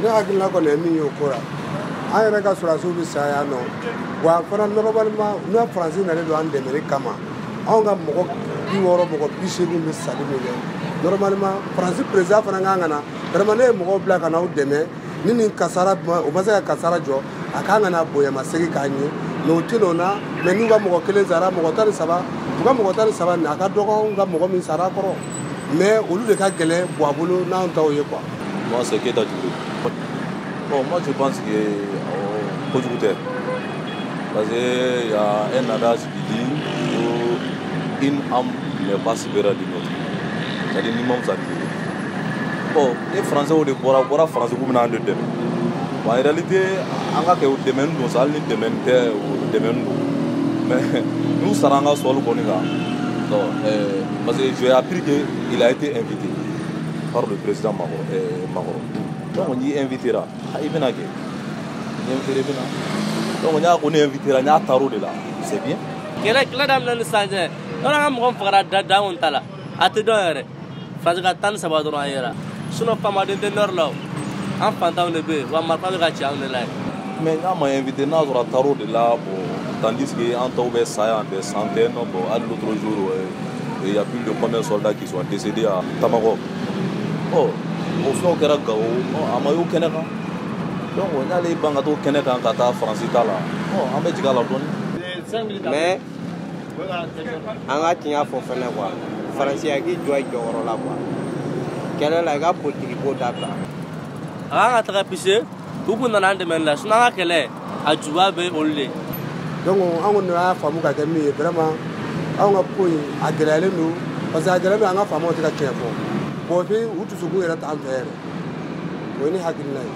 ne hakilina kɔni ye min ye o ko la an yɛrɛ ka sɔrɔdasiw bɛ sa yan nɔ wa fana normalement n'o faransi nalen don an dɛmɛli kama anw ka mɔgɔ 60 mɔgɔ 80 bɛ sali min kɛ normalement faransi président fana kan ka na vraiment ne ye mɔgɔw bila ka n'aw dɛmɛ ni nin kasara o ma se ka kasara jɔ a kan ka na bonyamasegin k'a ɲɛ mais o tɛ n'o na mais n'u ka mɔgɔ kelen sara mɔgɔ 13 u ka mɔgɔ 13 nin a ka dɔgɔ u ka mɔgɔ min sara kɔrɔ mais olu de ka gɛlɛn bɔ a bolo n'anw taw ye quoi. Moi c'est Keita Djouré. Bon, moi je pense que kojugu tɛ parce que y a un adage qui dit une âme n'est pas supérieure d'une autre. C'est-à-dire ni ma fisa ni kelen. Bon, ni français o de bɔra français ko bɛna an de dɛmɛ. Bon, en réalité an ka kɛ o dɛmɛni don sa hali ni dɛmɛni tɛ o dɛmɛni don mais n'u sara an ka sɔli kɔni kan parce que j'ai appris qu'il a été invité par le président Macron. Donc on y invitera. Il vient donc on y a invitera, on y a tarot de là. C'est bien. Quel est le dame de Saint-Jean? On a un grand frère d'Adam Tala. À te donner. Fazagatan Sabadon Aera. Sinon pas mal de teneurs là. En pantalon de bœuf, ou en marquant le gâchis en l'air. Mais on m'a invité dans le tarot de là. Tandis qu'en tombé ça des centaines, à l'autre jour, il y a plus de combien de soldats qui sont décédés à Tamagok. Oh, au fond, on a eu Keneka. Donc, on a les bangato Keneka en Kata, France, là. Oh, on a dit à la donne. Mais, on a tenu à faire quoi. France, il y a qui doit être là. Quelle est la gamme politique pour Dakar? On a attrapé, beaucoup d'en a demandé, on a qu'elle est à jouer au lait. Donc, on a faamu ka kɛ min ye vraiment anw ka ko in a gɛlɛyalen don parce que a gɛlɛyalen don an ka faamaw tɛ ka tiɲɛ fɔ bon puis u dusukun yɛrɛ t'an fɛ yɛrɛ o ye ne hakilina ye.